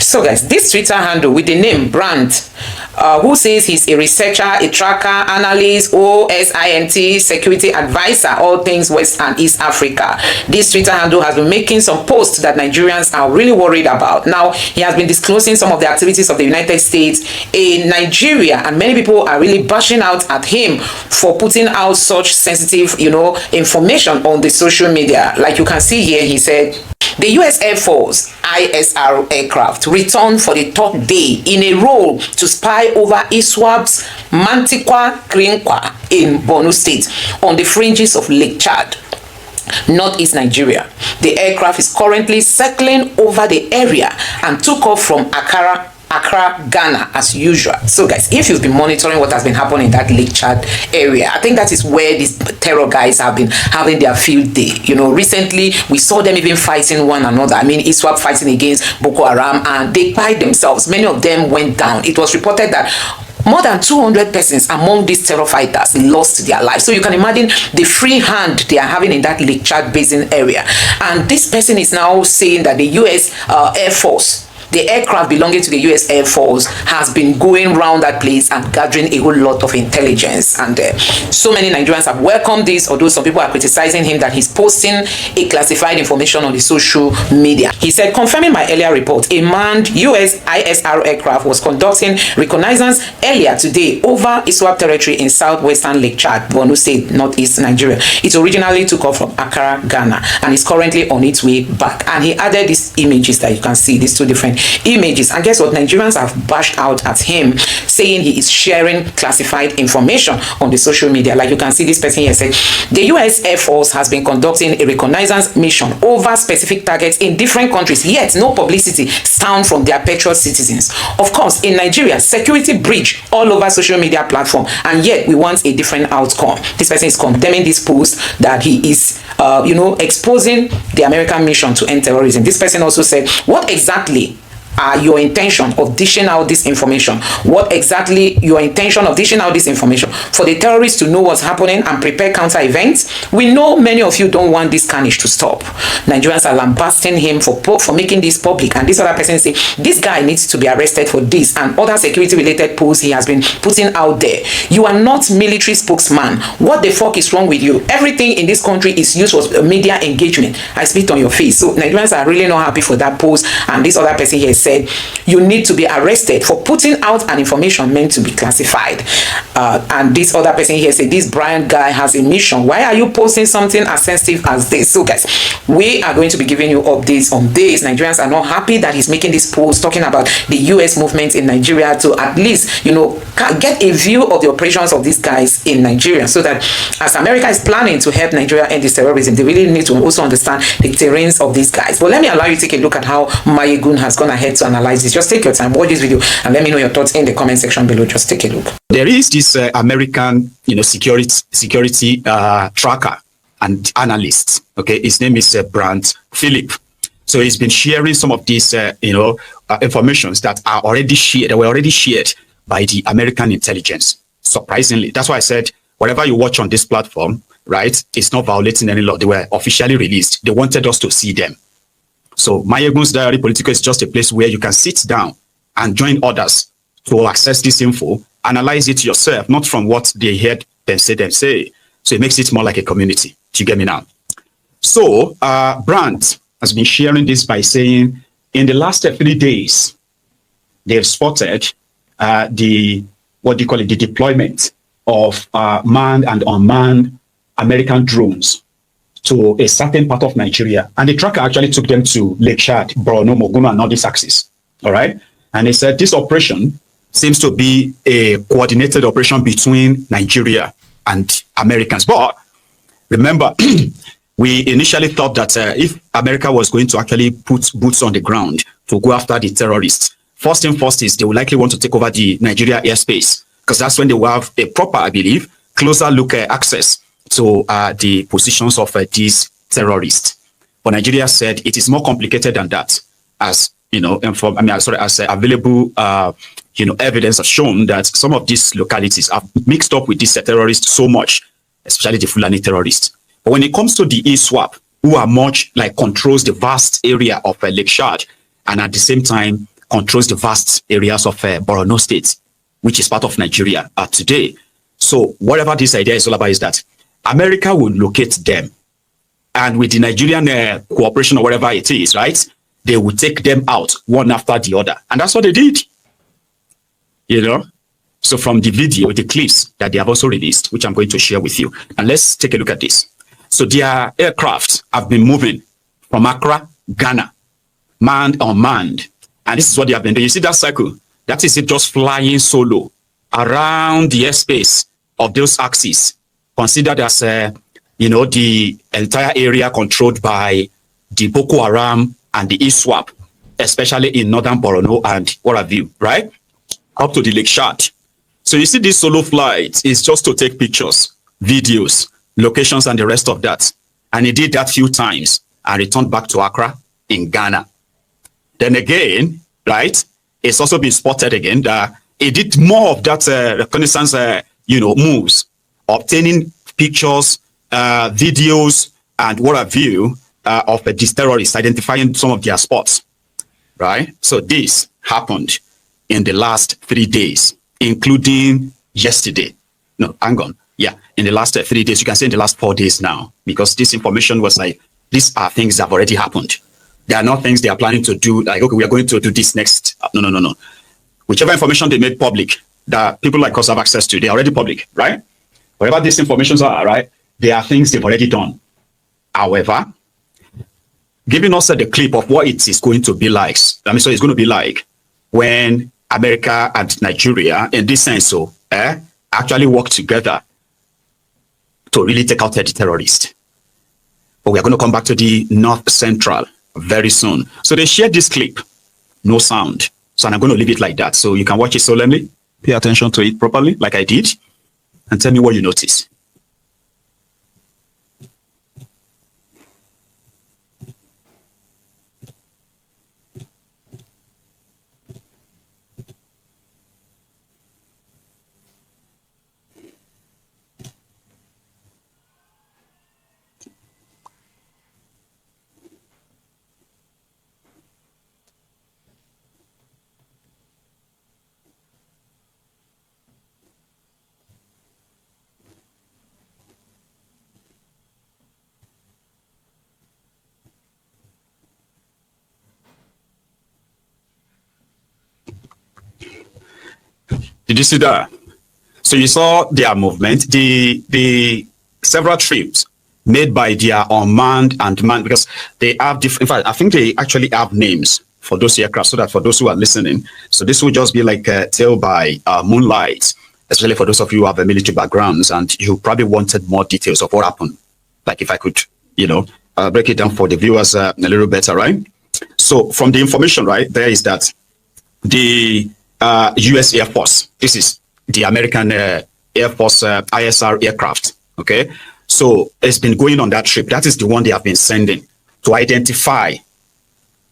So guys, this Twitter handle with the name Brandt, who says he's a researcher, a tracker, analyst, OSINT, security advisor, all things West and East Africa. This Twitter handle has been making some posts that Nigerians are really worried about. Now, he has been disclosing some of the activities of the United States in Nigeria, and many people are really bashing out at him for putting out such sensitive, information on the social media. Like you can see here, he said, the U.S. Air Force ISR aircraft returned for the third day in a row to spy over Iswap's Mantikwa Krinkwa in Borno State on the fringes of Lake Chad, northeast Nigeria. The aircraft is currently circling over the area and took off from Accra, Ghana, as usual. So guys, if you've been monitoring what has been happening in that Lake Chad area, I think that is where these terror guys have been having their field day. Recently we saw them even fighting one another. I mean, Iswap fighting against Boko Haram, and they fight themselves. Many of them went down. It was reported that more than 200 persons among these terror fighters lost their lives. So you can imagine the free hand they are having in that Lake Chad basin area. And this person is now saying that the U.S. Air Force, the aircraft belonging to the U.S. Air Force, has been going around that place and gathering a whole lot of intelligence. And so many Nigerians have welcomed this, although some people are criticizing him that he's posting a classified information on the social media. He said, confirming my earlier report, a manned U.S. ISR aircraft was conducting reconnaissance earlier today over Iswap territory in southwestern Lake Chad, Borno State, northeast Nigeria. It originally took off from Accra, Ghana, and is currently on its way back. And he added these images that you can see, these two different images. And guess what? Nigerians have bashed out at him, saying he is sharing classified information on the social media. Like you can see, this person here said, the U.S. Air Force has been conducting a reconnaissance mission over specific targets in different countries, yet no publicity sound from their patriot citizens. Of course, in Nigeria, security breach all over social media platform, and yet we want a different outcome. This person is condemning this post that he is, exposing the American mission to end terrorism. This person also said, what exactly are your intention of dishing out this information? What exactly your intention of dishing out this information? For the terrorists to know what's happening and prepare counter events? We know many of you don't want this carnage to stop. Nigerians are lambasting him for making this public, and this other person say this guy needs to be arrested for this and other security related posts he has been putting out there. You are not military spokesman. What the fuck is wrong with you? Everything in this country is used for media engagement. I spit on your face. So Nigerians are really not happy for that post, and this other person here said you need to be arrested for putting out an information meant to be classified. And this other person here said this Brian guy has a mission. Why are you posting something as sensitive as this? So guys, we are going to be giving you updates on this. Nigerians are not happy that he's making this post talking about the US movement in Nigeria, to at least get a view of the operations of these guys in Nigeria, so that as America is planning to help Nigeria end this terrorism, they really need to also understand the terrains of these guys. But let me allow you to take a look at how Mayegun has gone ahead to analyze this. Just take your time, watch this video, and let me know your thoughts in the comment section below. Just take a look. There is this American, security tracker and analyst. Okay, his name is Brandt Philip. So he's been sharing some of these, informations that are already shared. They were already shared by the American intelligence. Surprisingly, that's why I said whatever you watch on this platform, right, it's not violating any law. They were officially released. They wanted us to see them. So Mayegun's Diary Political is just a place where you can sit down and join others to access this info, analyze it yourself, not from what they heard them say. So it makes it more like a community. Do you get me now? So Brandt has been sharing this by saying in the last 3 days, they've spotted the deployment of manned and unmanned American drones to a certain part of Nigeria. And the tracker actually took them to Lake Chad, Borno, Mogunu, and all these axes. All right. And they said this operation seems to be a coordinated operation between Nigeria and Americans. But remember, we initially thought that if America was going to actually put boots on the ground to go after the terrorists, first thing first is they would likely want to take over the Nigeria airspace, because that's when they will have a proper, I believe, closer look access to the positions of these terrorists. But Nigeria said it is more complicated than that, as available evidence has shown that some of these localities are mixed up with these terrorists so much, especially the Fulani terrorists. But when it comes to the Iswap, who are much controls the vast area of Lake Chad, and at the same time controls the vast areas of Borno State, which is part of Nigeria today. So whatever this idea is all about is that America will locate them, and with the Nigerian cooperation or whatever it is, right, they will take them out one after the other. And that's what they did, you know. So from the video, the clips that they have also released, which I'm going to share with you, and let's take a look at this. So their aircraft have been moving from Accra, Ghana, manned, unmanned, and this is what they have been doing. You see that circle? That is it, just flying solo around the airspace of those axes, considered as, you know, the entire area controlled by the Boko Haram and the Iswap, especially in northern Borno and what have you, right? Up to the Lake Chad. So you see this solo flight is just to take pictures, videos, locations, and the rest of that. And he did that few times and returned back to Accra in Ghana. Then again, right, it's also been spotted again that he did more of that reconnaissance, you know, moves, obtaining pictures, videos, and what have you of these terrorists, identifying some of their spots, right? So this happened in the last 3 days, including yesterday. No, hang on. Yeah, in the last 3 days, you can say in the last 4 days now, because this information was like, these are things that have already happened. They are not things they are planning to do, like, okay, we are going to do this next. No. Whichever information they made public that people like us have access to, they are already public, right? Whatever these informations are, right, they are things they've already done. However, giving us the clip of what it is going to be like, so it's going to be like when America and Nigeria, in this sense, actually work together to really take out the terrorists. But we are going to come back to the North Central very soon. So they shared this clip, no sound. So I'm going to leave it like that. So you can watch it solemnly, pay attention to it properly, like I did, and tell me what you notice. Did you see that? So you saw their movement, the several trips made by their unmanned and manned, because they have different, in fact, I think they actually have names for those aircraft, so that for those who are listening, so this will just be like a tale by moonlight, especially for those of you who have military backgrounds, and you probably wanted more details of what happened. Like if I could, you know, break it down for the viewers a little better, right? So from the information, right, there is that the U.S. Air Force, this is the American Air Force ISR aircraft, okay? So it's been going on that trip. That is the one they have been sending to identify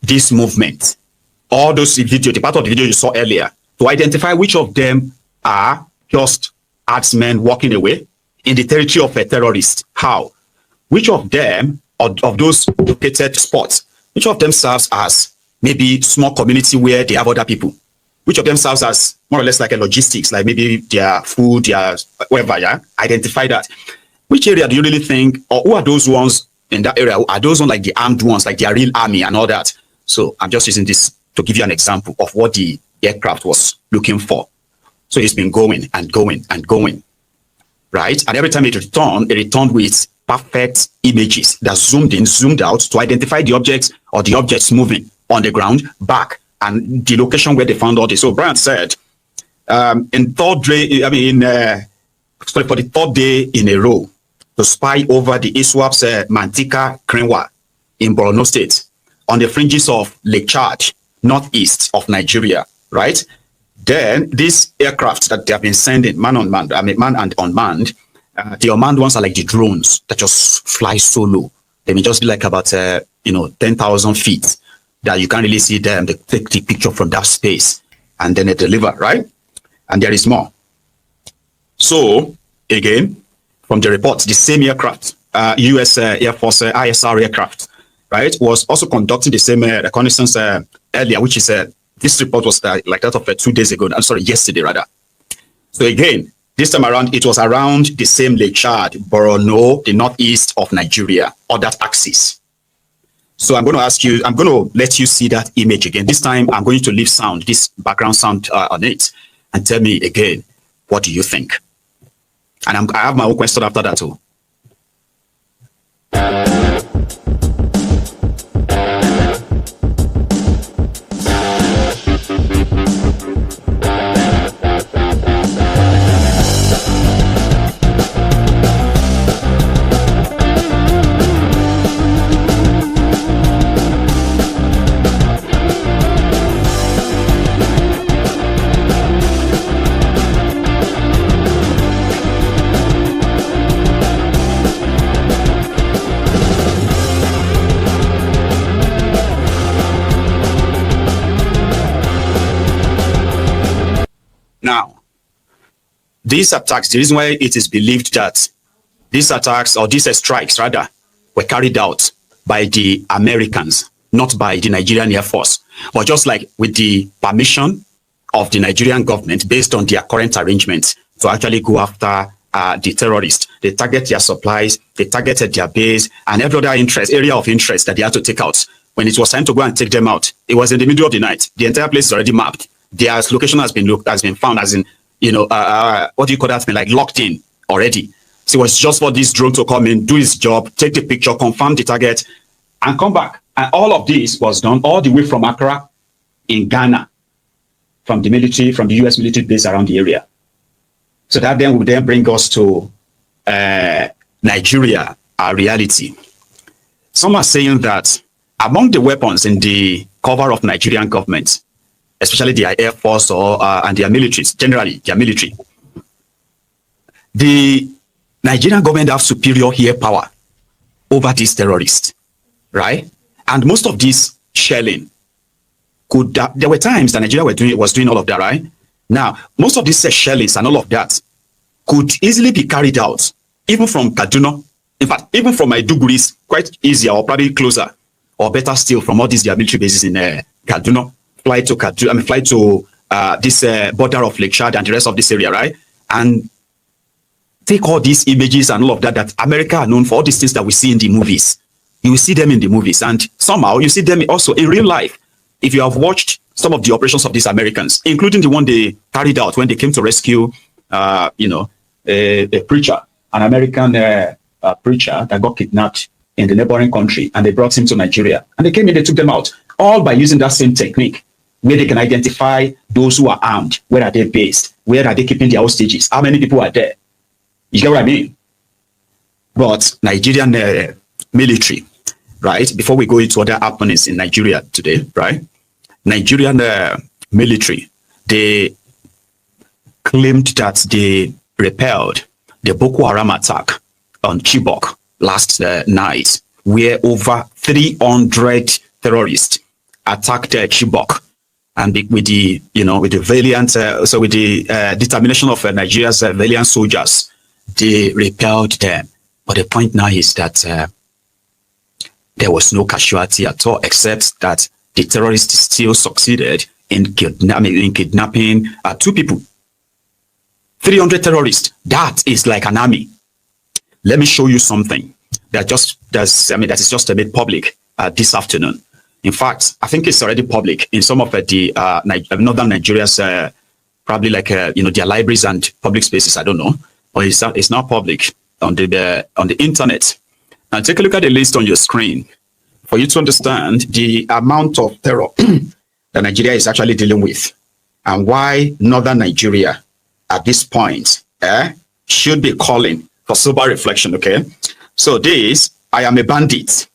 this movement. All those video, the part of the video you saw earlier, to identify which of them are just herdsmen walking away in the territory of a terrorist. How? Which of them, of those located spots, which of them serves as maybe small community where they have other people? Which of them serves as more or less like a logistics, like maybe their food, their whatever, yeah? Identify that. Which area do you really think, or who are those ones in that area? Are those ones like the armed ones, like their real army and all that? So I'm just using this to give you an example of what the aircraft was looking for. So it's been going and going and going, right? And every time it returned with perfect images that zoomed in, zoomed out to identify the objects or the objects moving on the ground back and the location where they found all this. So Brian said, for the third day in a row, to spy over the Iswap's Mantika Krenwa in Borno State on the fringes of Lake Chad, northeast of Nigeria, right? Then these aircraft that they have been sending, man and unmanned, the unmanned ones are like the drones that just fly solo. They may just be like about 10,000 feet that you can't really see them. They take the picture from that space and then they deliver, right? And there is more. So again, from the report, the same aircraft, U.S. Air Force ISR aircraft, right, was also conducting the same reconnaissance earlier, which is This report was like that of 2 days ago. I'm sorry, yesterday rather. So again, this time around, it was around the same Lake Chad, Borno, the northeast of Nigeria, or that axis. So I'm going to ask you, I'm going to let you see that image again. This time, I'm going to leave sound, this background sound on it, and tell me again, what do you think? And I have my own question after that too. Now, these attacks, the reason why it is believed that these attacks, or these strikes rather, were carried out by the Americans, not by the Nigerian Air Force, but just like with the permission of the Nigerian government based on their current arrangements to actually go after the terrorists. They target their supplies, they targeted their base, and every other area of interest that they had to take out. When it was time to go and take them out, it was in the middle of the night. The entire place is already mapped. Their location has been found, as in, you know, what do you call that? Like locked in already. So it was just for this drone to come in, do its job, take the picture, confirm the target, and come back. And all of this was done all the way from Accra in Ghana, from the military, from the US military base around the area. So that then would then bring us to Nigeria, our reality. Some are saying that among the weapons in the cover of Nigerian government, especially their Air Force and their militaries, generally their military, the Nigerian government have superior air power over these terrorists, right? And most of this shelling there were times that Nigeria was doing all of that, right? Now, most of these shellings and all of that could easily be carried out, even from Kaduna. In fact, even from Maiduguri is quite easier, or probably closer, or better still, from all these their military bases in Kaduna. Fly to Kaduna, fly to this border of Lake Chad and the rest of this area, right? And take all these images and all of that America are known for, all these things that we see in the movies. You will see them in the movies, and somehow you see them also in real life. If you have watched some of the operations of these Americans, including the one they carried out when they came to rescue, a preacher, an American preacher that got kidnapped in the neighboring country, and they brought him to Nigeria, and they came in, they took them out, all by using that same technique, where they can identify those who are armed, where are they based, where are they keeping their hostages, how many people are there. You get what I mean? But Nigerian military, right? Before we go into other happenings in Nigeria today, right? Nigerian military, they claimed that they repelled the Boko Haram attack on Chibok last night, where over 300 terrorists attacked Chibok, and with the valiant, with the determination of Nigeria's valiant soldiers, they repelled them. But the point now is that there was no casualty at all, except that the terrorists still succeeded in kidnapping 2 people. 300 terrorists. That is like an army. Let me show you something that is just made public this afternoon. In fact, I think it's already public in some of the northern Nigeria's, probably like their libraries and public spaces. I don't know, but it's now public on the internet. Now take a look at the list on your screen for you to understand the amount of terror that Nigeria is actually dealing with, and why northern Nigeria at this point should be calling for sober reflection. Okay, so this, I Am a Bandit,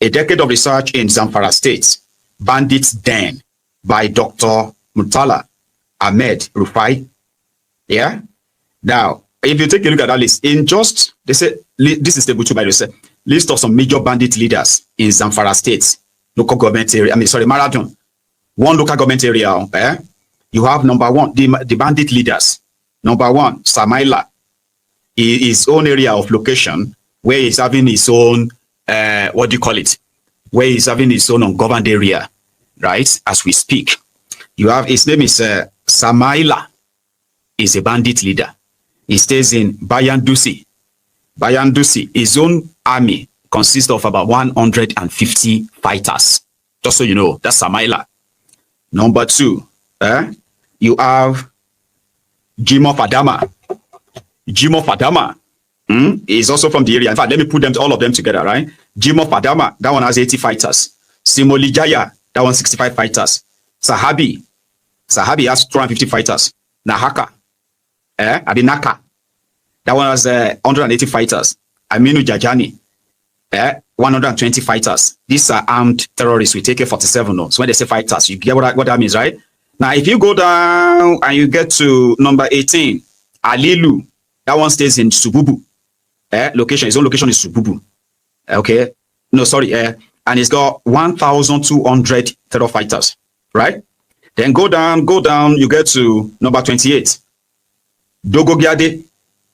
a decade of research in Zamfara State, Bandits Den, by Dr. Murtala Ahmed Rufai. Yeah. Now, if you take a look at that list, they say this is the by the list of some major bandit leaders in Zamfara State, local government area. Marathon, one local government area. You have number one, the bandit leaders. Number one, Samaila, his own area of location, where he's having his own, where he's having his own ungoverned area, right, as we speak. You have, his name is Samaila. He's a bandit leader. He stays in Bayandusi. Bayandusi, his own army consists of about 150 fighters. Just so you know, that's Samaila. Number 2, you have Jimo Fadama. Jimo Fadama is also from the area. In fact, let me put them, all of them together, right? Jimo Fadama, that one has 80 fighters. Simolijaya, that one 65 fighters. Sahabi has 250 fighters. Nahaka, Adinaka, that one has 180 fighters. Aminu Jajani, 120 fighters. These are armed terrorists. We take AK-47 now. So when they say fighters, you get what that means, right? Now, if you go down and you get to number 18, Alilu, that one stays in Sububu. Location, his own location is Sububu. Okay. No, sorry. And it's got 1,200 terror fighters, right? Then go down, you get to number 28. Dogo Giade,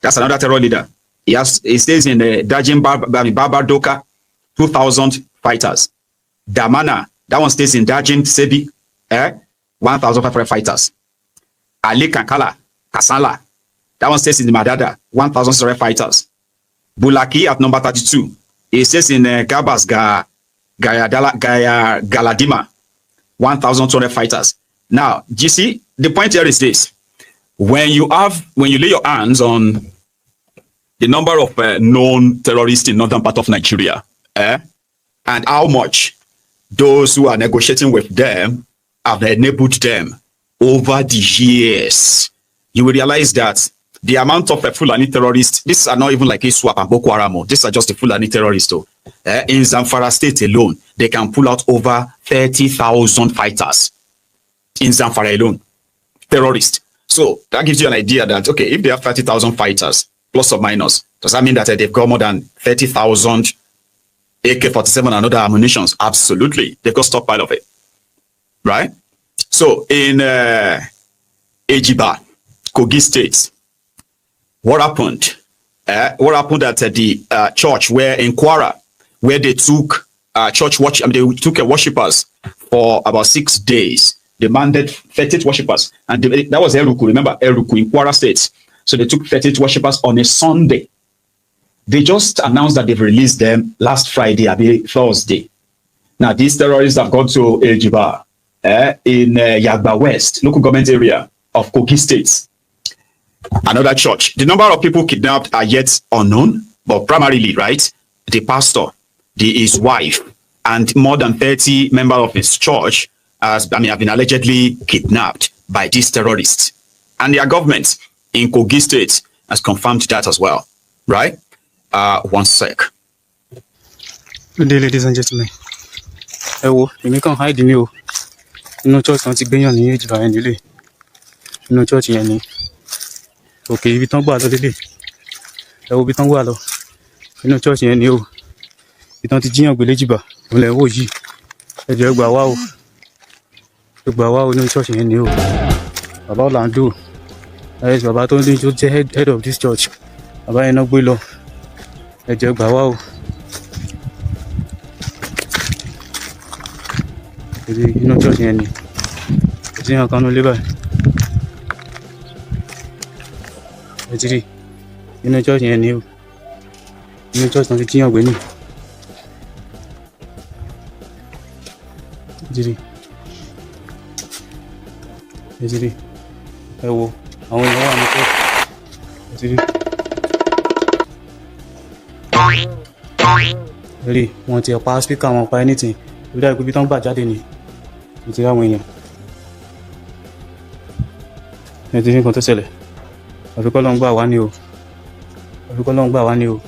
that's another terror leader. He stays in the Dajin Babadoka, 2,000 fighters. Damana, that one stays in Dajin Sebi, 1,500 fighters. Ali Kankala, Kasala, that one stays in the Madada, 1,000 fighters. Bulaki at number 32. He stays in Gabas Galadima, 1,200 fighters. Now, you see, the point here is this. When you lay your hands on the number of known terrorists in northern part of Nigeria, and how much those who are negotiating with them have enabled them over the years, you will realize that the amount of Fulani terrorists, these are not even like Iswap and Boko Haram, these are just the Fulani terrorists. In Zamfara state alone, they can pull out over 30,000 fighters. In Zamfara alone, terrorists. So that gives you an idea that, okay, if they have 30,000 fighters, plus or minus, does that mean that they've got more than 30,000 AK-47 and other ammunitions? Absolutely. They've got a stockpile of it. Right? So in Ejiba, Kogi State, what happened? What happened at the church where in Kwara, where they took they took worshippers for about 6 days. They mandate 38 worshippers, and that was Eruku. Remember Eruku in Kwara State. So they took 38 worshippers on a Sunday. They just announced that they've released them last Friday, Thursday. Now these terrorists have gone to Ejiba in Yagba West, local government area of Kogi State. Another church. The number of people kidnapped are yet unknown, but primarily, right, the pastor, his wife, and more than 30 members of his church have been allegedly kidnapped by these terrorists. And their government in Kogi State has confirmed that as well, right? One sec. Good day, ladies and gentlemen. You can't hide me. You know, church can't be on the age by any delay. You know, church any. Okay, if you don't bother today, there will be some water. You know, church any. You don't teach you village ba. Only OG. The job wow. The wow no church any. About Landu. Yes, Baba told me to head of this church. Baba eno below. The job wow. You know, church any. You kanu live. You know, church any. You know, church not teaching you any. Ejiri, ewo, àwọn èèyàn wà ní pé ejiri, wọ́n ti pa speaker wọn pa anything, ó dá ìpé bí tán gbà jáde ní ìtìrí àwọn èèyàn. Ẹ̀tìrí nǹkan tó ṣẹlẹ̀, àfikọ́ lọ́n gbà wá ní o, àfikọ́ lọ́n gbà wá ní o.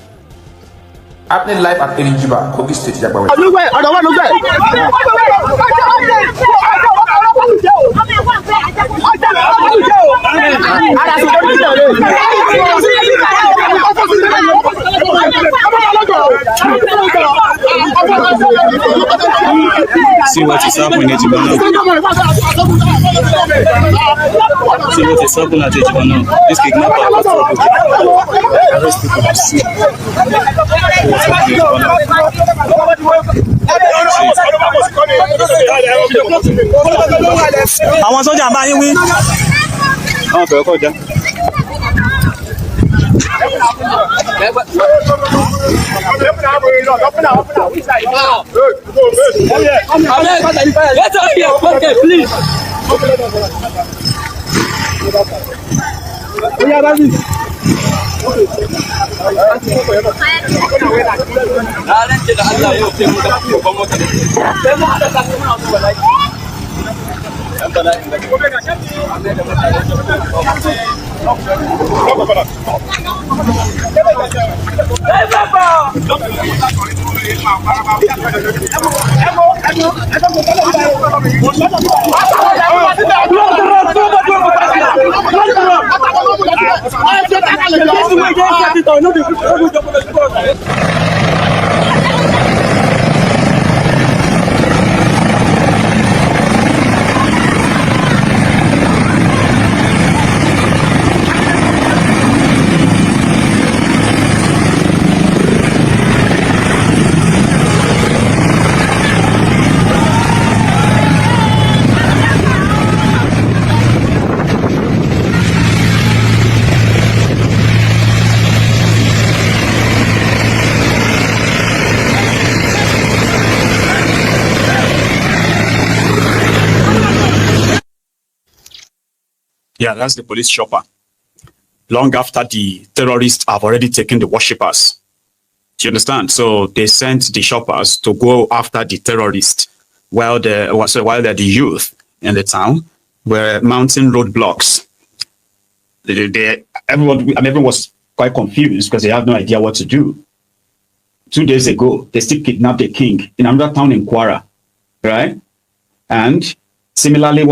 Happening live at Ejiba, Kogi State, Jagbawe. See what is happening at Ejibana. See what is happening at Ejibana. This kidnapper arrest people to see. Àwọn sọ́jà bá yín wí. Àwọn fẹ́ kọjá. Yeah, that's the police chopper. Long after the terrorists have already taken the worshippers. Do you understand? So they sent the choppers to go after the terrorists while the youth in the town were mounting roadblocks. Everyone was quite confused because they have no idea what to do. 2 days ago, they still kidnapped the king in another town in Kwara, right? And similarly,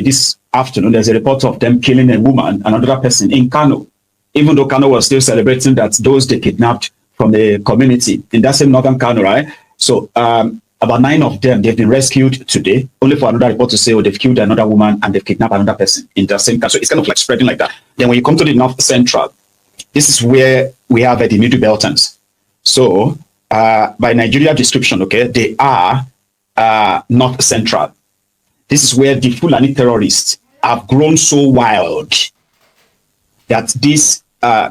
this afternoon, there's a report of them killing a woman, another person in Kanu, even though Kanu was still celebrating that those they kidnapped from the community in that same northern Kanu, right? So about 9 of them, they've been rescued today, only for another report to say, oh, they've killed another woman and they've kidnapped another person in the same Kanu. So it's kind of like spreading like that. Then when you come to the North Central, this is where we have the Middle Beltons. So by Nigeria description, okay, they are North Central. This is where the Fulani terrorists have grown so wild that this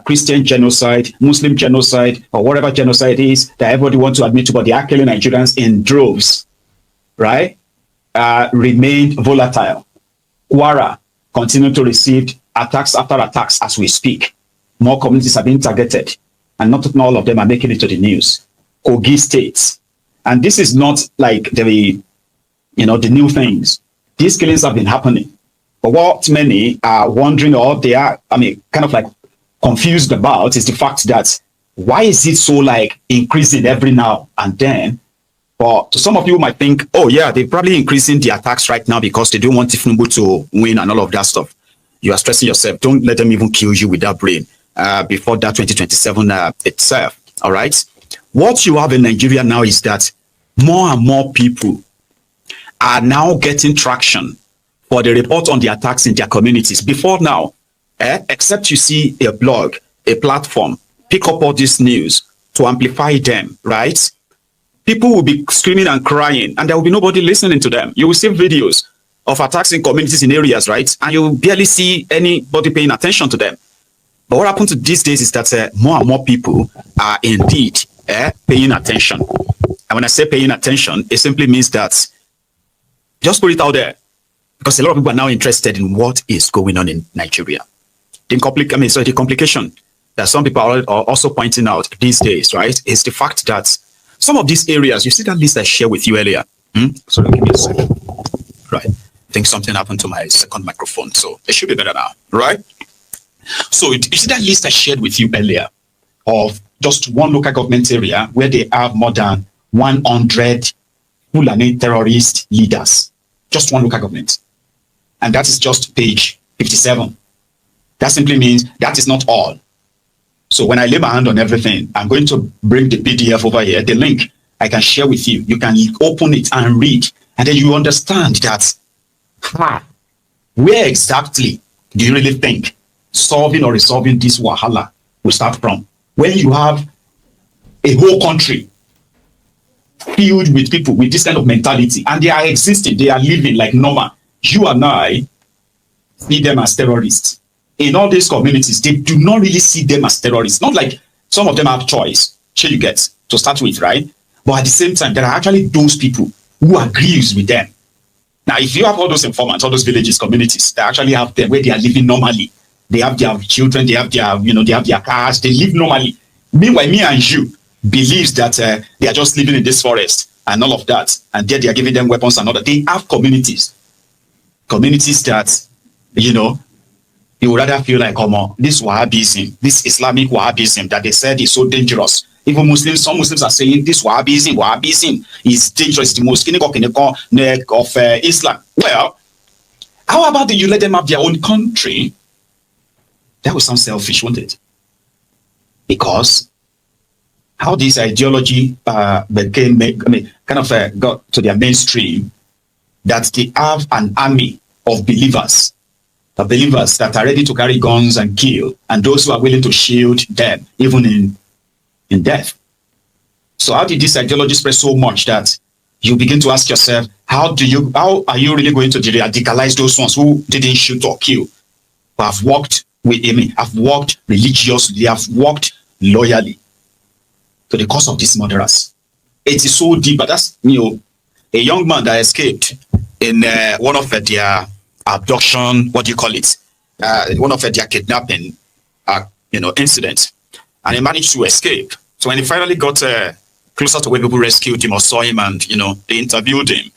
Christian genocide, Muslim genocide, or whatever genocide is that everybody wants to admit to, but they are killing Nigerians in droves, right? Remained volatile. Kwara continue to receive attacks after attacks as we speak. More communities are being targeted, and not all of them are making it to the news. Kogi State, and this is not like the new things. These killings have been happening. But what many are wondering, or they are, kind of like confused about, is the fact that why is it so like increasing every now and then? But some of you might think, oh yeah, they're probably increasing the attacks right now because they don't want Tinubu to win and all of that stuff. You are stressing yourself. Don't let them even kill you with that brain before that 2027 itself. All right. What you have in Nigeria now is that more and more people are now getting traction for the report on the attacks in their communities. Before now, except you see a blog, a platform, pick up all this news to amplify them, right? People will be screaming and crying, and there will be nobody listening to them. You will see videos of attacks in communities in areas, right? And you will barely see anybody paying attention to them. But what happens these days is that more and more people are indeed paying attention. And when I say paying attention, it simply means that just put it out there, because a lot of people are now interested in what is going on in Nigeria. The complication that some people are also pointing out these days, right, is the fact that some of these areas, you see that list I shared with you earlier. Sorry, give me a second. Right. I think something happened to my second microphone, so it should be better now, right? So you see that list I shared with you earlier of just one local government area where they have more than 100 Fulani terrorist leaders. Just one local government. And that is just page 57. That simply means that is not all. So when I lay my hand on everything, I'm going to bring the PDF over here, the link I can share with you. You can open it and read And then you understand that, where exactly do you really think solving or resolving this wahala will start from? When you have a whole country filled with people with this kind of mentality, and they are existing, they are living like normal. You and I see them as terrorists. In all these communities, they do not really see them as terrorists. Not like some of them have choice, sure you get, to start with, right? But at the same time, there are actually those people who agrees with them. Now, if you have all those informants, all those villages, communities, they actually have them where they are living normally. They have their children, they have their, they have their cars, they live normally. Meanwhile, me and you believes that they are just living in this forest and all of that, and yet they are giving them weapons and all that. They have communities that, you would rather feel like, this Wahhabism, this Islamic Wahhabism that they said is so dangerous. Even Muslims, some Muslims are saying this Wahhabism is dangerous, the most cynical neck of Islam. Well, how about you let them have their own country? That would sound selfish, wouldn't it? Because how this ideology got to their mainstream, that they have an army of believers that are ready to carry guns and kill, and those who are willing to shield them, even in death. So how did this ideology spread so much that you begin to ask yourself, how are you really going to radicalize those ones who didn't shoot or kill, but have walked with him, have walked religiously, have walked loyally to the cause of these murderers? It is so deep. But that's, a young man that escaped in one of their abduction, one of their kidnapping, incidents, and he managed to escape. So when he finally got closer to where people rescued him or saw him, and they interviewed him,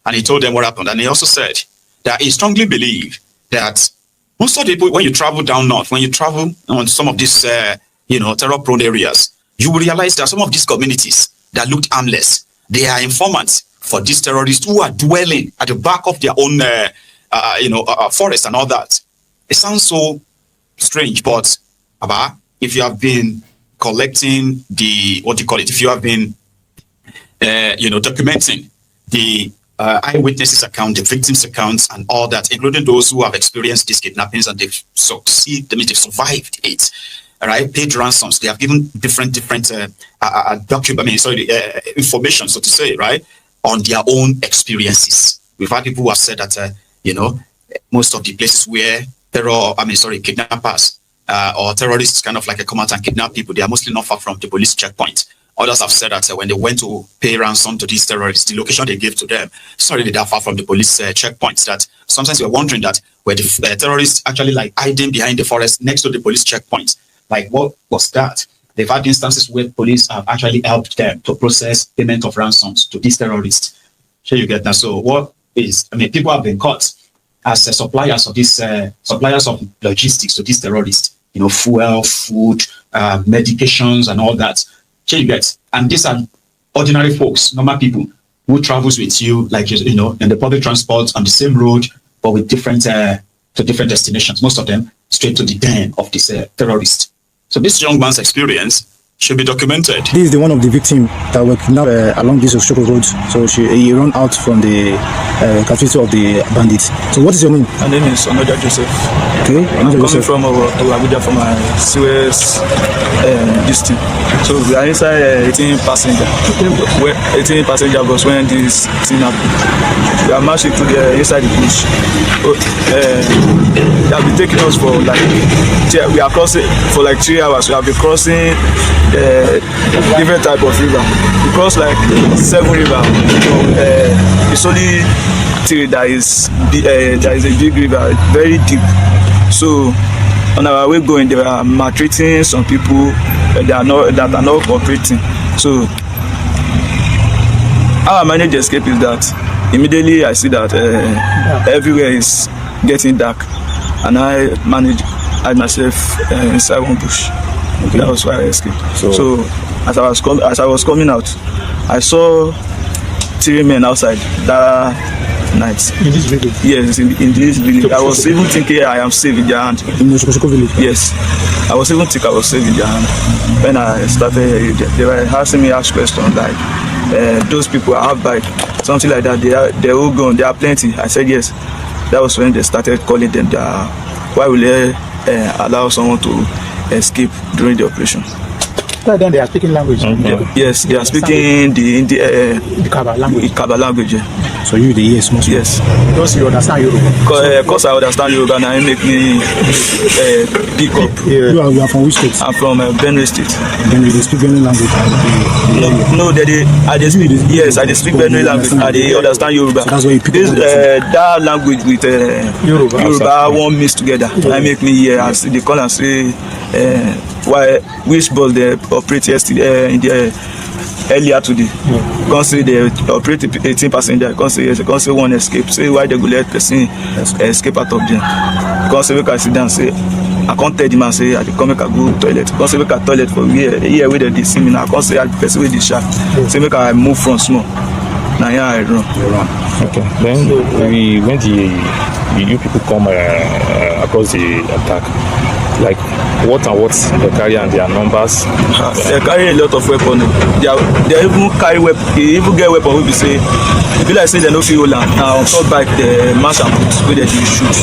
and he told them what happened. And he also said that he strongly believed that most of the people, when you travel down north, when you travel on some of these terror-prone areas, you will realize that some of these communities that looked harmless, they are informants for these terrorists who are dwelling at the back of their own forest and all that. It sounds so strange, but if you have been collecting if you have been documenting the eyewitnesses account, the victims accounts and all that, including those who have experienced these kidnappings and they've survived it, right? Paid ransoms, they have given different information, so to say, right, on their own experiences. We've had people who have said that most of the places where kidnappers or terrorists kind of like come out and kidnap people, they are mostly not far from the police checkpoint. Others have said that when they went to pay ransom to these terrorists, the location they gave to them is not really that far from the police checkpoints. That sometimes we're wondering that were the terrorists actually hiding behind the forest next to the police checkpoints. Like, what was that? They've had instances where police have actually helped them to process payment of ransoms to these terrorists. Sure, you get that. So people have been caught as suppliers of these suppliers of logistics to these terrorists. Fuel, food, medications, and all that. Sure, you get. And these are ordinary folks, normal people who travels with you, like in the public transport on the same road, but with different destinations. Most of them straight to the den of this terrorist. So this young man's experience should be documented. This is the one of the victims that were kidnapped along this Oshoko road. So he ran out from the captivity of the bandits. So what is your name? My name is Onoja Joseph. Okay. I'm coming from Abuja for my Suez district. So we are inside 18 passenger bus when this thing happened. We are marching to the inside the bush. They have been taking us for we are crossing for 3 hours. We have been crossing different type of river. We cross 7 river. It's only 3 that is a big river, very deep. So on our way going, they are maltreating some people that are not cooperating. So how I manage to escape is that immediately I see that everywhere is getting dark, and I hide myself inside one bush. Okay. That was why I escaped. So as I was coming out, I saw 3 men outside that night. In this village? Yes, in this village. I was even thinking I am safe in their hand. In the Oshoko village? Yes. I was even thinking I was safe in their hand. When I started, they were asking me questions like, those people have bike, something like that. They all gone. There are plenty. I said yes. That was when they started calling them. Why will they allow someone to escape during the operation? Then they are speaking language. Yes, they are speaking the Kaba language. Kaba language. So you the yes, most. Yes. Because you understand Yoruba. Because I understand Yoruba, and it make me pick up. Yeah. You are from which state? I'm from Benue State. Then they speak any language. No, I speak. Yes, I speak Benue language. I understand Yoruba. So that's why you pick this up that language with Yoruba one mix together. I make me hear as they call and say which bus they operate yesterday in the earlier today. Can't say they operate 18 passengers. Can't say one escape. Say why they go let person escape out of there. Can't say we can sit down. Say I can't tell the man say I come make I go toilet. Can't say we can toilet for here where they see me now. Can't say I person with the shark. Say make I move from small. Now yeah I run. Okay. Then when you people come across the attack, like what they carry and their numbers? They carry a lot of weapons. They even carry weapon. They even get weapon. We be say, if you like say they no feel land. Now on top bike the mash and put where they do shoot.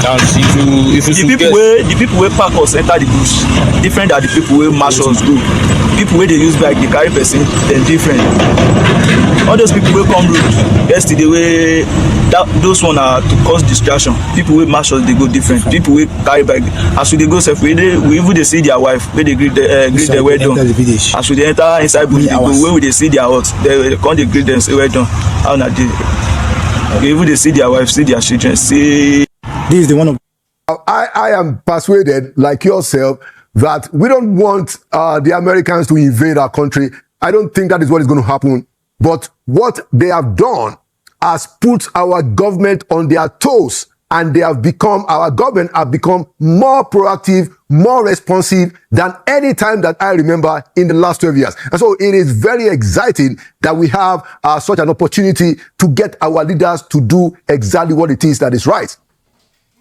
And if you the people who park us enter the bush different than the people who mash us go. People where they use bike they carry person then different. All those people who come road yesterday way those one are to cause distraction. People who mash us they go different. People who carry bike as we they go self we even they see their wife where they greet their well done. As we they enter inside bush they go where they see their hut they come they greet them say well done. How na dey? Even they see their wife see their children see. This is the one of. I am persuaded, like yourself, that we don't want the Americans to invade our country. I don't think that is what is going to happen. But what they have done has put our government on their toes, and our government have become more proactive, more responsive than any time that I remember in the last 12 years. And so it is very exciting that we have such an opportunity to get our leaders to do exactly what it is that is right.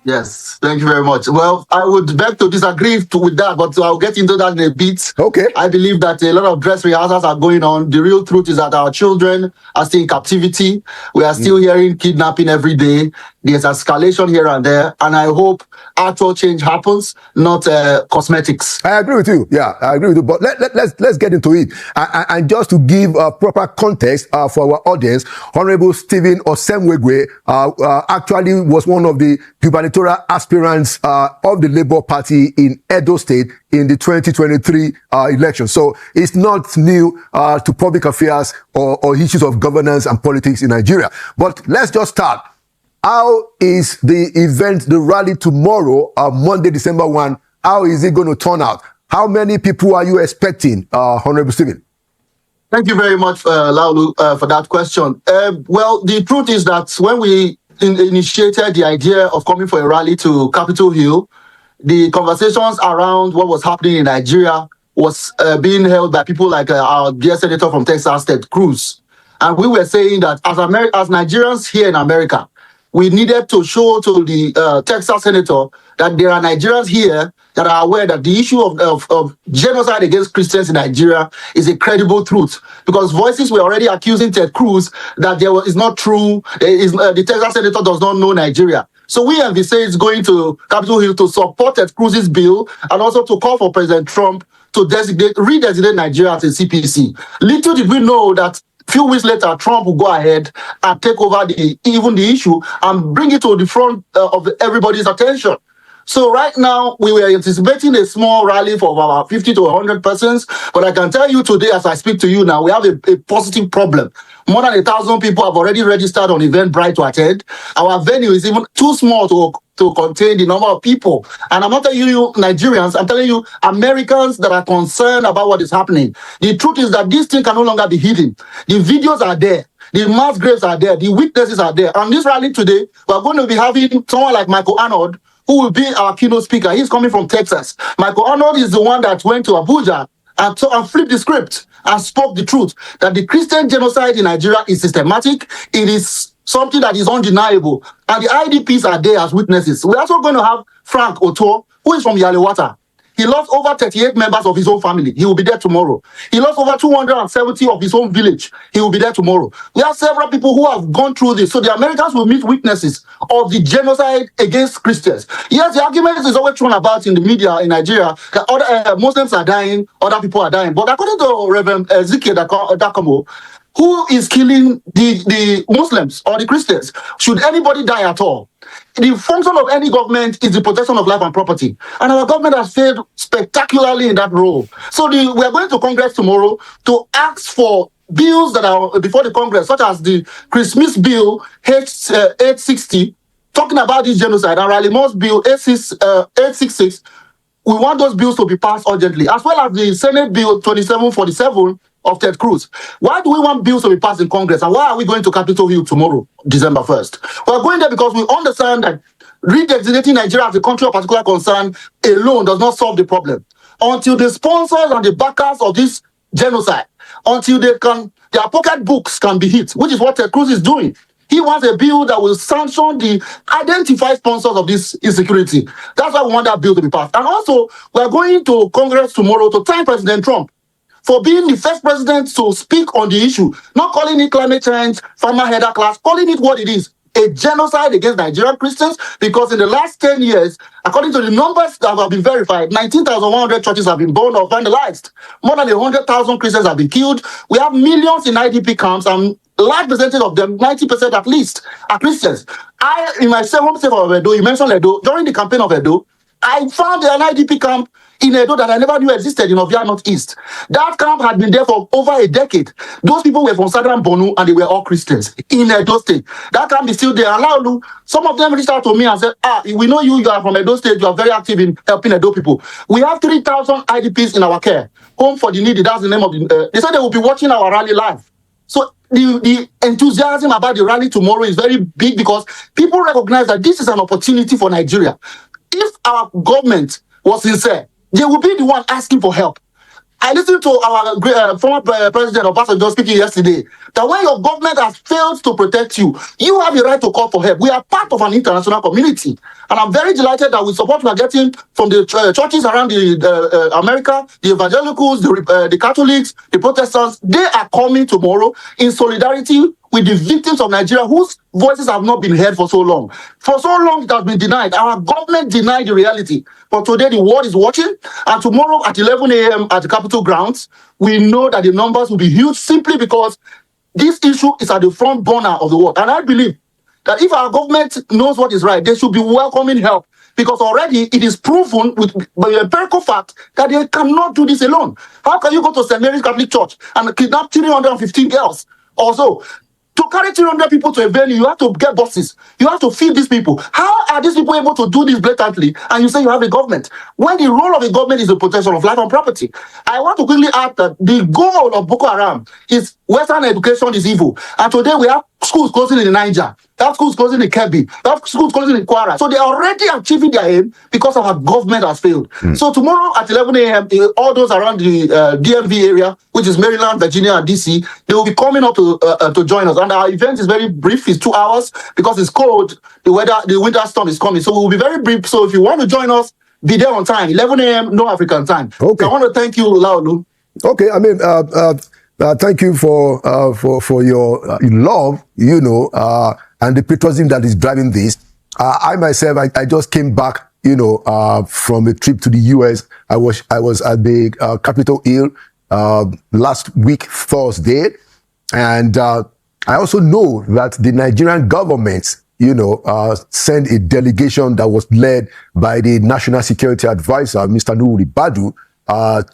Yes, thank you very much. Well, I would beg to disagree with that, but I'll get into that in a bit. Okay. I believe that a lot of dress rehearsals are going on. The real truth is that our children are still in captivity. We are still hearing kidnapping every day. There's escalation here and there, and I hope actual change happens, not cosmetics. I agree with you. Yeah, I agree with you. But let's get into it. And just to give proper context for our audience, Honorable Stephen Osemwegwe actually was one of the gubernatorial aspirants of the Labour Party in Edo State in the 2023 election. So it's not new to public affairs or issues of governance and politics in Nigeria. But let's just start. How is the event, the rally tomorrow, Monday, December 1, how is it going to turn out? How many people are you expecting, Honorable Stephen? Thank you very much, Laulu, for that question. Well, the truth is that when we initiated the idea of coming for a rally to Capitol Hill, the conversations around what was happening in Nigeria was being held by people like our dear senator from Texas, Ted Cruz. And we were saying that as Nigerians here in America, we needed to show to the Texas senator that there are Nigerians here that are aware that the issue of genocide against Christians in Nigeria is a credible truth. Because voices were already accusing Ted Cruz that is not true. The Texas senator does not know Nigeria. So we envisage going to Capitol Hill to support Ted Cruz's bill and also to call for President Trump to redesignate Nigeria as a CPC. Little did we know that few weeks later, Trump will go ahead and take over the issue and bring it to the front of everybody's attention. So right now, we were anticipating a small rally for about 50 to 100 persons. But I can tell you today, as I speak to you now, we have a positive problem. More than 1,000 people have already registered on Eventbrite to attend. Our venue is even too small to contain the number of people. And I'm not telling you Nigerians, I'm telling you Americans that are concerned about what is happening. The truth is that this thing can no longer be hidden. The videos are there. The mass graves are there. The witnesses are there. On this rally today, we're going to be having someone like Michael Arnold, who will be our keynote speaker. He's coming from Texas. Michael Arnold is the one that went to Abuja and flipped the script and spoke the truth that the Christian genocide in Nigeria is systematic. It is something that is undeniable. And the IDPs are there as witnesses. We're also going to have Frank Oto, who is from Yalewata. He lost over 38 members of his own family. He will be there tomorrow. He lost over 270 of his own village. He will be there tomorrow. We have several people who have gone through this. So the Americans will meet witnesses of the genocide against Christians. Yes, the argument is always thrown about in the media in Nigeria that other Muslims are dying, other people are dying. But according to Reverend Ezekiel Dakomo, who is killing the Muslims or the Christians? Should anybody die at all? The function of any government is the protection of life and property. And our government has failed spectacularly in that role. So we are going to Congress tomorrow to ask for bills that are before the Congress, such as the Christmas bill H860, talking about this genocide, and Riley Moore's bill 866. We want those bills to be passed urgently, as well as the Senate bill 2747 of Ted Cruz. Why do we want bills to be passed in Congress, and why are we going to Capitol Hill tomorrow, December 1st? We're going there because we understand that redesignating Nigeria as a country of particular concern alone does not solve the problem. Until the sponsors and the backers of this genocide, until their pocketbooks can be hit, which is what Ted Cruz is doing. He wants a bill that will sanction the identified sponsors of this insecurity. That's why we want that bill to be passed. And also, we're going to Congress tomorrow to thank President Trump for being the first president to speak on the issue, not calling it climate change, farmer header class, calling it what it is, a genocide against Nigerian Christians, because in the last 10 years, according to the numbers that have been verified, 19,100 churches have been burned or vandalized. More than 100,000 Christians have been killed. We have millions in IDP camps, and a large percentage of them, 90% at least, are Christians. In my home state of Edo, you mentioned Edo, during the campaign of Edo, I found an IDP camp in Edo that I never knew existed in Ovia Northeast. That camp had been there for over a decade. Those people were from Southern Borno and they were all Christians in Edo State. That camp is still there. Some of them reached out to me and said, we know you are from Edo State, you are very active in helping Edo people. We have 3,000 IDPs in our care. Home for the Needy, that's the name of the... they said they will be watching our rally live. So the enthusiasm about the rally tomorrow is very big because people recognize that this is an opportunity for Nigeria. If our government was sincere, they will be the one asking for help. I listened to our former president Obasanjo speaking yesterday that when your government has failed to protect you, you have the right to call for help. We are part of an international community. And I'm very delighted that with support we are getting from the churches around America, the evangelicals, the Catholics, the Protestants, they are coming tomorrow in solidarity with the victims of Nigeria whose voices have not been heard for so long. For so long, it has been denied. Our government denied the reality. But today, the world is watching. And tomorrow at 11 a.m. at the Capitol grounds, we know that the numbers will be huge simply because this issue is at the front burner of the world. And I believe that if our government knows what is right, they should be welcoming help. Because already it is proven by the empirical fact that they cannot do this alone. How can you go to St. Mary's Catholic Church and kidnap 315 girls? Also, to carry 300 people to a venue, you have to get buses. You have to feed these people. How are these people able to do this blatantly? And you say you have a government, when the role of a government is the protection of life and property. I want to quickly add that the goal of Boko Haram is Western education is evil. And today we have schools closing in Niger. We have schools closing in Kebbi. We have schools closing in Kwara. So they are already achieving their aim because our government has failed. So tomorrow at 11 a.m., all those around the DMV area, which is Maryland, Virginia, and DC, they will be coming up to join us. And our event is very brief. It's 2 hours because it's cold. The winter storm is coming. So we will be very brief. So if you want to join us, be there on time. 11 a.m., no African time. Okay. So I want to thank you, Laulu. Okay, I mean, thank you for your love, and the patriotism that is driving this. I myself, I just came back, from a trip to the US. I was at the Capitol Hill last week, Thursday, and I also know that the Nigerian government, sent a delegation that was led by the National Security Advisor, Mr. Nuhu Ribadu,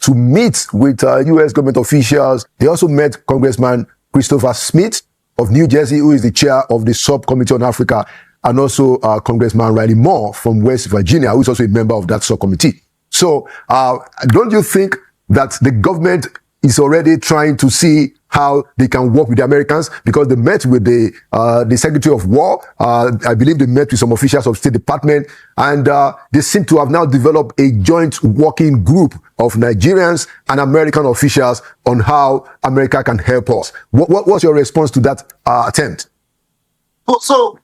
to meet with U.S. government officials. They also met Congressman Christopher Smith of New Jersey, who is the chair of the Subcommittee on Africa, and also Congressman Riley Moore from West Virginia, who is also a member of that subcommittee. So don't you think that the government is already trying to see how they can work with the Americans? Because they met with the Secretary of War. I believe they met with some officials of State Department, and they seem to have now developed a joint working group of Nigerians and American officials on how America can help us. What's your response to that attempt? So,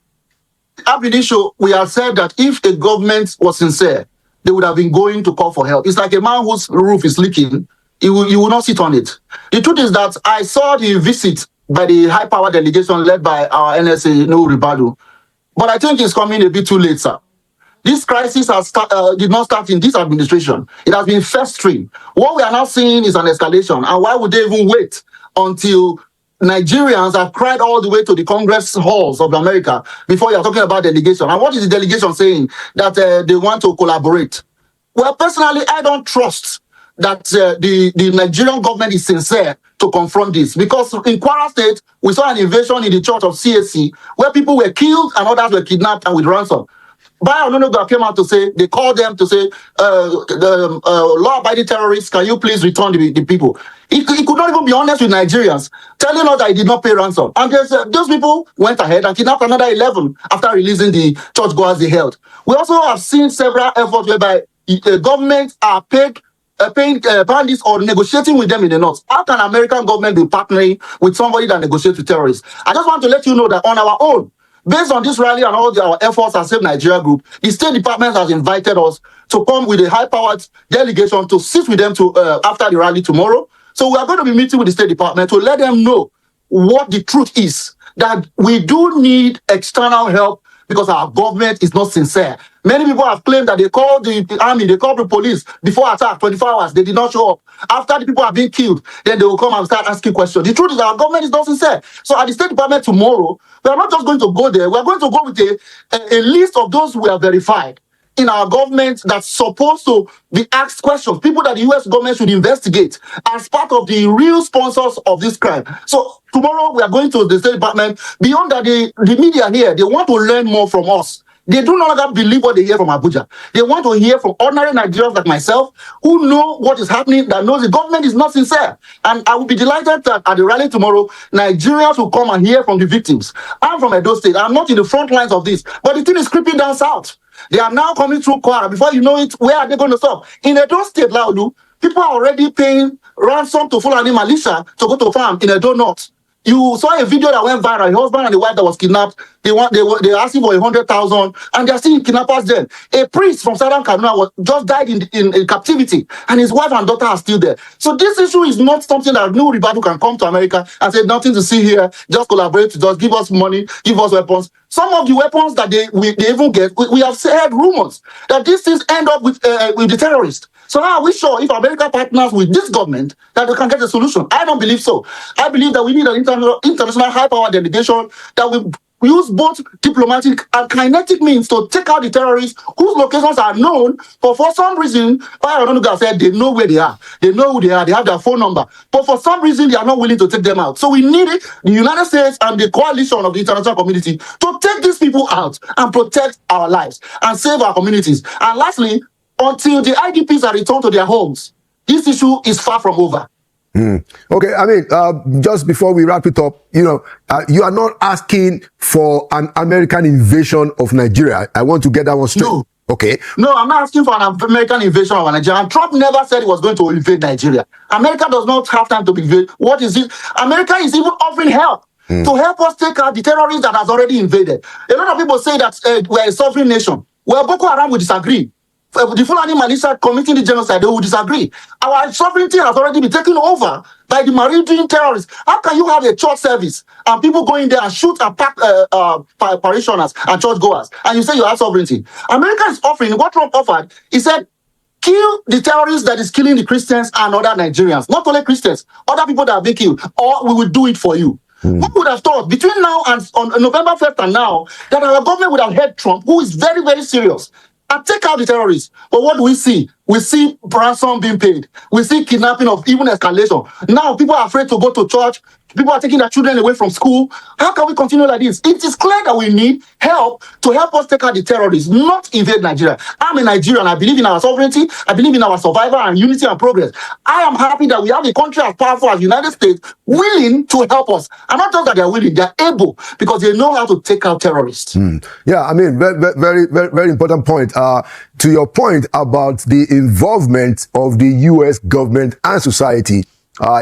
ab initio, we have said that if a government was sincere they would have been going to call for help. It's like a man whose roof is leaking. You will not sit on it. The truth is that I saw the visit by the high-power delegation led by our NSA, Ribadu. But I think it's coming a bit too late, sir. This crisis did not start in this administration. It has been festering. What we are now seeing is an escalation. And why would they even wait until Nigerians have cried all the way to the Congress halls of America before you're talking about delegation? And what is the delegation saying? That they want to collaborate. Well, personally, I don't trust that the Nigerian government is sincere to confront this, because in Kwara State, we saw an invasion in the church of CAC where people were killed and others were kidnapped and with ransom. Bayo Ononuga came out to say, they called them to say, the law-abiding terrorists, can you please return the people? He could not even be honest with Nigerians, telling us that he did not pay ransom. And those people went ahead and kidnapped another 11 after releasing the churchgoers they held. We also have seen several efforts whereby governments are paying bandits or negotiating with them in the north. How can American government be partnering with somebody that negotiates with terrorists? I just want to let you know that on our own, based on this rally and all our efforts as Save Nigeria Group, the State Department has invited us to come with a high-powered delegation to sit with them after the rally tomorrow. So we are going to be meeting with the State Department to let them know what the truth is, that we do need external help because our government is not sincere. Many people have claimed that they called the army, they called the police before attack, 24 hours. They did not show up. After the people have been killed, then they will come and start asking questions. The truth is our government is not sincere. So at the State Department tomorrow, we are not just going to go there. We are going to go with a list of those who are verified in our government that's supposed to be asked questions, people that the US government should investigate as part of the real sponsors of this crime. So tomorrow we are going to the State Department. Beyond that, the media here, they want to learn more from us. They do no longer believe what they hear from Abuja. They want to hear from ordinary Nigerians like myself who know what is happening, that knows the government is not sincere. And I will be delighted that at the rally tomorrow, Nigerians will come and hear from the victims. I'm from Edo State. I'm not in the front lines of this, but the thing is creeping down south. They are now coming through Kwara. Before you know it, where are they going to stop? In Edo State, Laulu, people are already paying ransom to Fulani militia to go to farm in Edo North. You saw a video that went viral. The husband and the wife that was kidnapped. They were asking for 100,000, and they are seeing kidnappers then. A priest from Southern Kanu just died in captivity, and his wife and daughter are still there. So this issue is not something that no Ribadu can come to America and say nothing to see here. Just collaborate with us, give us money, give us weapons. Some of the weapons that they even get, we have heard rumors that these things end up with the terrorists. So how are we sure if America partners with this government that they can get a solution? I don't believe so. I believe that we need an international high-power delegation that will use both diplomatic and kinetic means to take out the terrorists whose locations are known, but for some reason, I don't know, said they know where they are. They know who they are. They have their phone number. But for some reason, they are not willing to take them out. So we need the United States and the coalition of the international community to take these people out and protect our lives and save our communities. And lastly, until the IDPs are returned to their homes, this issue is far from over. Okay, I mean, just before we wrap it up, you are not asking for an American invasion of Nigeria. I want to get that one straight. No. Okay. No, I'm not asking for an American invasion of Nigeria. And Trump never said he was going to invade Nigeria. America does not have time to invade. What is it? America is even offering help to help us take out the terrorists that has already invaded. A lot of people say that we're a sovereign nation. Well, Boko Haram will disagree. The Fulani militia committing the genocide, they will disagree. Our sovereignty has already been taken over by the Maridun terrorists. How can you have a church service and people go in there and shoot and pack parishioners and churchgoers, and you say you have sovereignty? America is offering what Trump offered. He said, kill the terrorists that is killing the Christians and other Nigerians. Not only Christians, other people that have been killed, or we will do it for you. Who would have thought between now and on November 1st and now that our government would have heard Trump, who is very, very serious, and take out the terrorists? But what do we see? We see ransom being paid. We see kidnapping of even escalation. Now people are afraid to go to church. People are taking their children away from school. How can we continue like this? It is clear that we need help to help us take out the terrorists, not invade Nigeria. I'm a Nigerian. I believe in our sovereignty. I believe in our survival and unity and progress. I am happy that we have a country as powerful as the United States willing to help us. And not just that they're willing, they're able, because they know how to take out terrorists. Yeah, I mean, very, very important point. To your point about the involvement of the U.S. government and society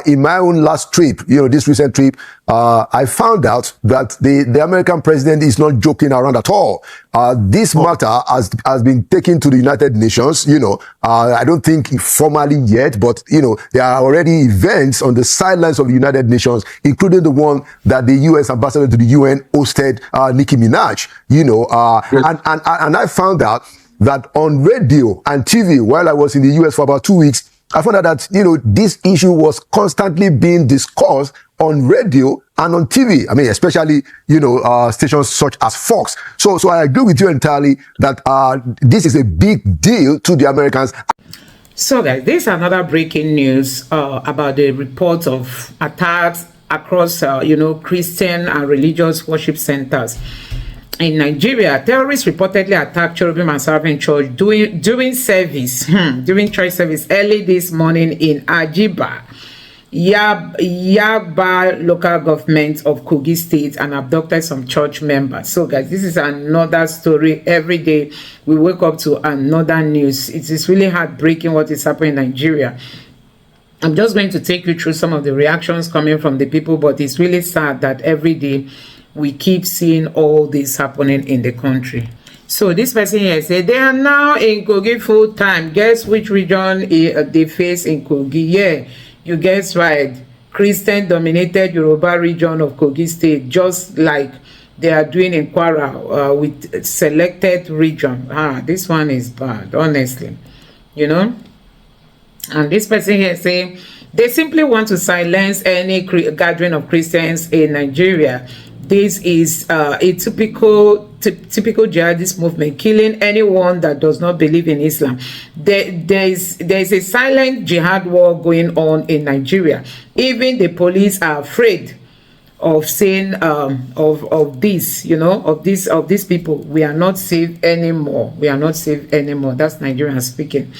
in my own last trip, this recent trip, I found out that the American president is not joking around at all. This matter has been taken to the United Nations. I don't think formally yet, but there are already events on the sidelines of the United Nations, including the one that the U.S. ambassador to the UN hosted, Nicki Minaj. And I found out that on radio and TV, while I was in the U.S. for about 2 weeks, I found out that, this issue was constantly being discussed on radio and on TV. I mean, especially, stations such as Fox. So I agree with you entirely that this is a big deal to the Americans. So guys, this is another breaking news about the reports of attacks across, Christian and religious worship centers. In Nigeria, terrorists reportedly attacked Cherubim and Seraphim Church during church service early this morning in Ajiba, Yaba local government of Kogi State, and abducted some church members. So guys, this is another story. Every day we wake up to another news. It is really heartbreaking what is happening in Nigeria. I'm just going to take you through some of the reactions coming from the people, but it's really sad that every day we keep seeing all this happening in the country. So this person here said they are now in Kogi full time. Guess which region they face in Kogi? Yeah, you guess right. Christian dominated Yoruba region of Kogi State, just like they are doing in Kwara with selected region. This one is bad, honestly. And this person here saying they simply want to silence any gathering of Christians in Nigeria. This is a typical jihadist movement, killing anyone that does not believe in Islam. There is a silent jihad war going on in Nigeria. Even the police are afraid of saying of this, of these people. We are not safe anymore. We are not safe anymore. That's Nigerian speaking.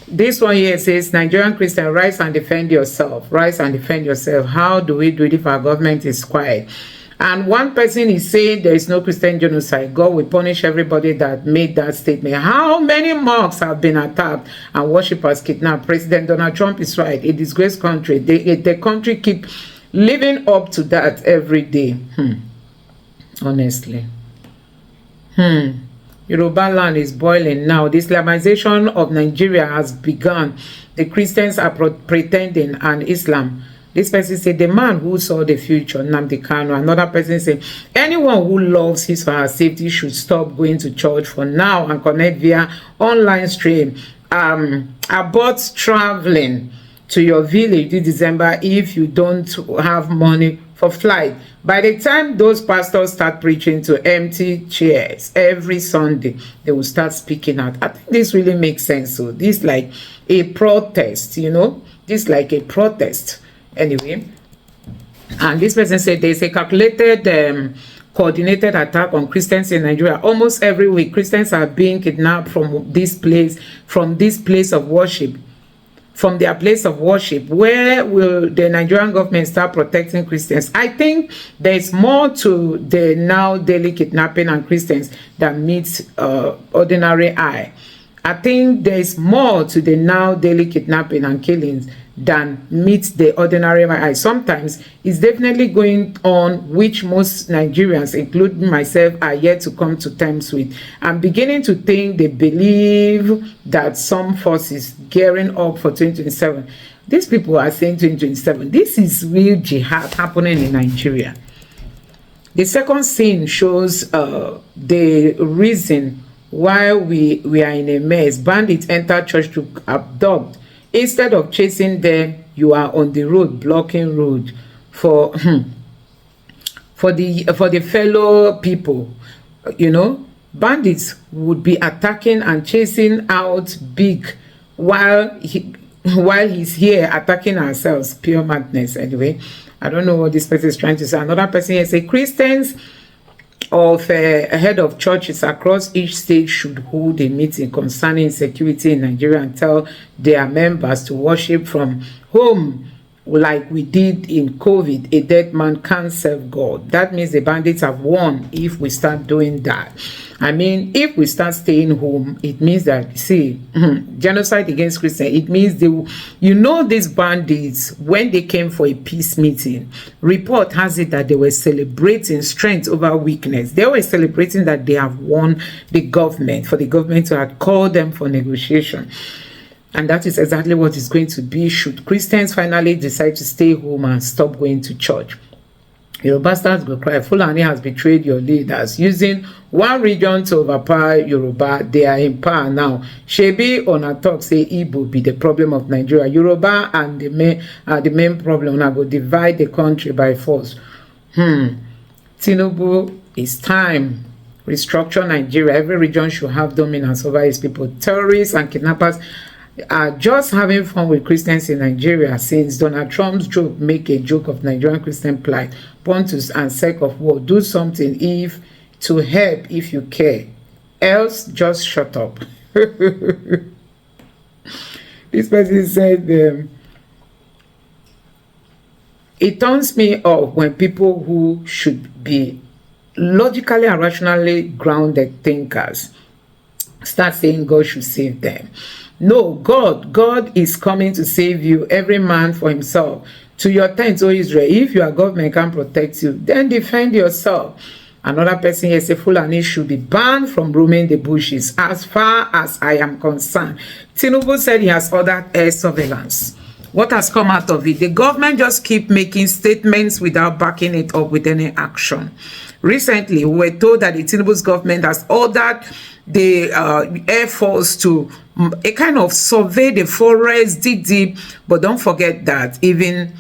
This one here says, Nigerian Christian, rise and defend yourself. Rise and defend yourself. How do we do it if our government is quiet? And one person is saying there is no Christian genocide. God will punish everybody that made that statement. How many mosques have been attacked and worshippers kidnapped? President Donald Trump is right. A disgraced country. The country keep living up to that every day. Honestly. Yoruba land is boiling now. The Islamization of Nigeria has begun. The Christians are pretending and Islam. This person said, the man who saw the future, Nnamdi Kanu. Another person said, anyone who loves his or her safety should stop going to church for now and connect via online stream. Abort traveling to your village this December if you don't have money for flight. By the time those pastors start preaching to empty chairs every Sunday, they will start speaking out. I think this really makes sense. So this is like a protest, This is like a protest. Anyway, and this person said there's a calculated coordinated attack on Christians in Nigeria. Almost every week, Christians are being kidnapped from this place of worship. From their place of worship. Where will the Nigerian government start protecting Christians? I think there's more to the now daily kidnapping and Christians that meets ordinary eye. I think there's more to the now daily kidnapping and killings than meets the ordinary eye. Sometimes it's definitely going on, which most Nigerians, including myself, are yet to come to terms with. I'm beginning to think they believe that some forces gearing up for 2027. These people are saying 2027. This is real jihad happening in Nigeria. The second scene shows the reason why we are in a mess. Bandits enter church to abduct. Instead of chasing them, you are on the road, blocking road for the fellow people. Bandits would be attacking and chasing out big while he's here attacking ourselves. Pure madness. Anyway, I don't know what this person is trying to say. Another person here say Christians of head of churches across each state should hold a meeting concerning security in Nigeria and tell their members to worship from home like we did in COVID, a dead man can't serve God. That means the bandits have won if we start doing that. I mean, if we start staying home, it means that, see, genocide against Christians, it means they will, you know, these bandits, when they came for a peace meeting, report has it that they were celebrating strength over weakness. They were celebrating that they have won the government, for the government to have called them for negotiation. And that is exactly what is going to be should Christians finally decide to stay home and stop going to church. Your bastards go cry. Fulani has betrayed your leaders, using one region to overpower Yoruba. They are in power now. Shebi on Àttáck say Igbo be the problem of Nigeria. Yoruba and the main problem. Now go divide the country by force. Tinubu, it's time. Restructure Nigeria. Every region should have dominance over its people. Terrorists and kidnappers are just having fun with Christians in Nigeria since Donald Trump's joke make a joke of Nigerian Christian plight, Pontus and sake of war. Do something if to help if you care, else just shut up. This person said, it turns me off when people who should be logically and rationally grounded thinkers start saying God should save them. No, God is coming to save you, every man for himself. To your tent, O Israel, if your government can protect you, then defend yourself. Another person here say Fulani should be banned from roaming the bushes. As far as I am concerned, Tinubu said he has ordered air surveillance. What has come out of it? The government just keep making statements without backing it up with any action. Recently, we were told that the Tinubu's government has ordered the Air Force to a kind of survey the forest, dig deep, but don't forget that even